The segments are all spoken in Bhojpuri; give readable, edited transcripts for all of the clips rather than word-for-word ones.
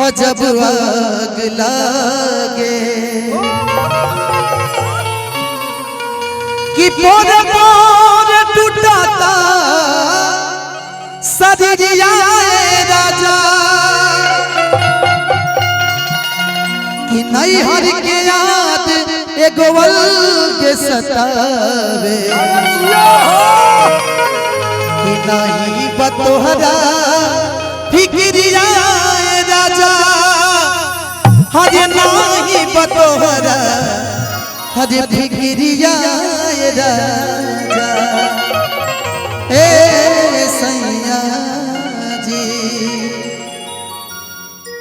जब आग लागे कि पोर पोर टूटाता शरीरिया राजा कि नहीं हर के याद एगो वल के सतावे कि नहीं बतोहरा फिक्रिया राजा हरे नहीं बतोहरा हरे फिक्रिया राजा ए सैया जी।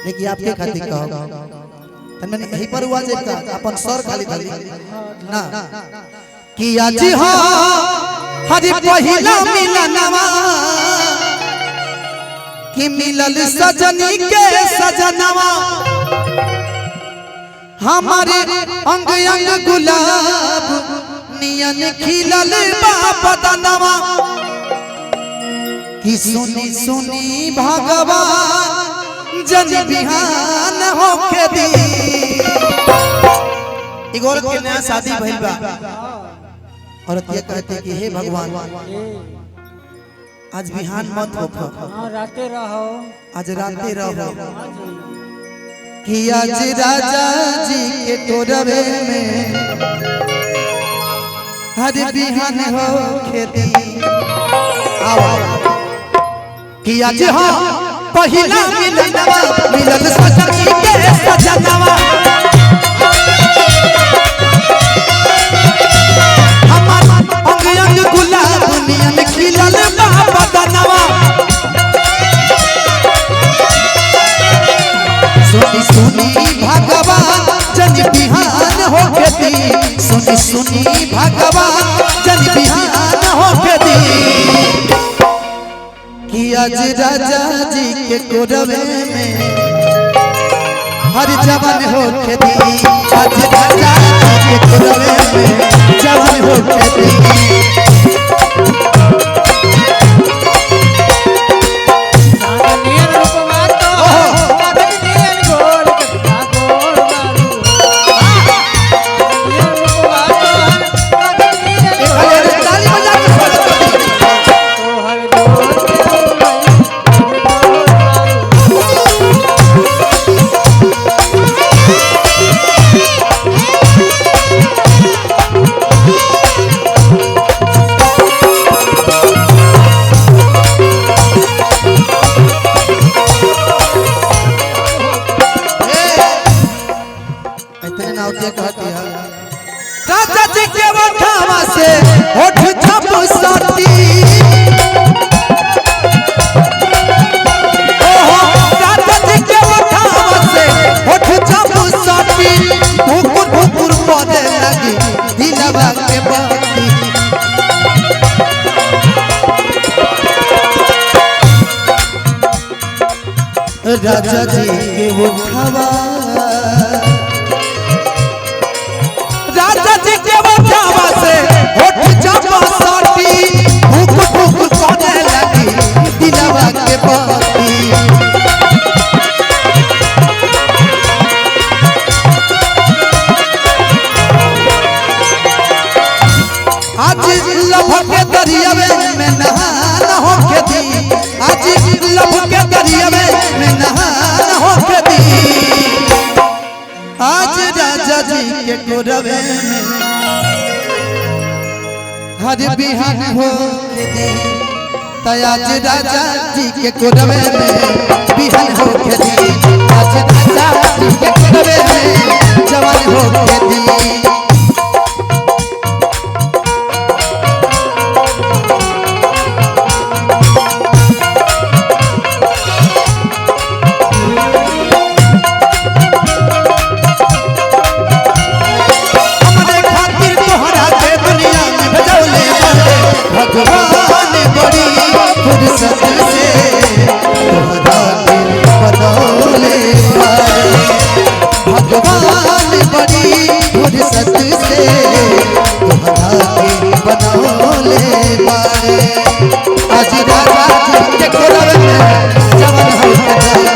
देखिए आपके खातिर कहो मैंने यही पर हुआ जे का अपन सर खाली खाली ना कि आज हां हरि पहिला मिलनवा कि मिलल सजनी के सजनवा हमारे अंग अंग गुलाब नियन खिलल बदनवा कि सुनी सुनी भगवान जन बिहान होके दी। एक औरत के नया शादी भइल बा, औरत ये कहते कि हे भगवान आज बिहान मत होखो, राते रहो, आज राते रहो कि आज राजा जी के तोरवे में हर बिहान होके दी। कि आज हाँ पहिला मिलनवा मिलल सजनी के सजनवा हमार अंग अंग गुलाब नियन खिलल बदनवा सुनी सुनी भगवान जन बिहान होके दी। सुनी सुनी भगवान जन बिहान होके दी कि आज राजा जी के कोरवे में हर जवान होके दी। आज राजा जी के कोरवे में जवान होके दी। राजा जी के वठावा से होठ छप साटी राजा जी के वठावा से होठ छप साटी भुकुर भुकुर पड़े लगी दिलवा के बाती। राजा जी के वठावा राजा जी के वठावा से होठ छप साटी भुकुर भुकुर पड़े लगी दिलवा के बाती। आज लभ के दरियावे में नहान होके दी। आज लभ के दरियावे में नहान होके दी। आज राजा जी के कोरवे में हर बिहान होके दी। आज राजा जी के कोरवे में बिहान होके दी। आज राजा जी के कोरवे में जवान होके दी। भगवान बड़ी फुर्सत से तोहरा दिल बनौले पारे। भगवान बड़ी फुर्सत से तोहरा दिल बनौले पारे। आज राजा जी के कोरवे में जवान होके दी।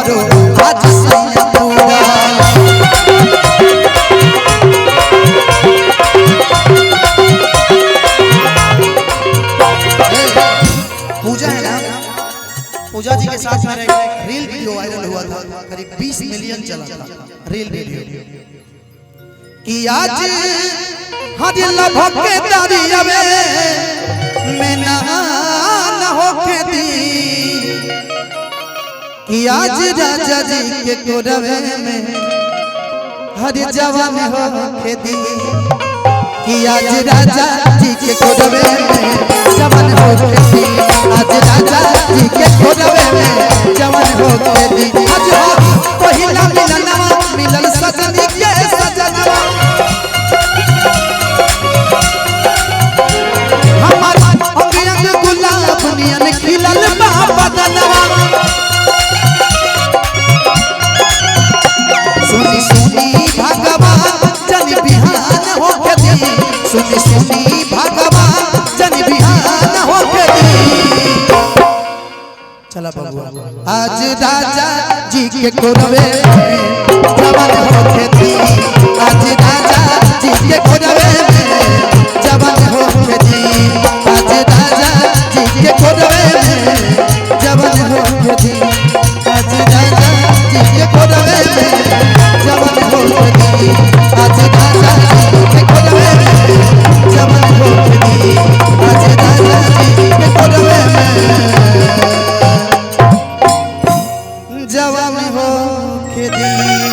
हमरो आज सैया पूरा पूजा है ना, पूजा जी के साथ मेरा रील वीडियो वायरल हुआ था, करीब 20 मिलियन चला था रील वीडियो कि आज हर लभक के दरिया में नहान होके दी कि आज राजा जी के कोरवे में हर जवान होके दी कि आज राजा जी के कोरवे में जवान होके दी आज राजा जी के कोरवे में जवान होके दी आज पहिला मिलनवा मिलन सजनी के सजनवा हमार अंग अंग गुलाब नियन खिलल बा बदनवा सुनी सुनी भगवान जन बिहान होके दी सुनी सुनी भगवान जन बिहान होके दी चला बाबू आज राजा जी के कोरवे में जवान होके दी आज राजा जी के कोरवे में जवान होके दी आज राजा जी के कोरवे में जवान होके दी आज राजा जी के कोरवे में जवान होके दी आज राजा जी के कोरवे में जवान होके दी आज राजा जी के कोरवे में जवान होके दी।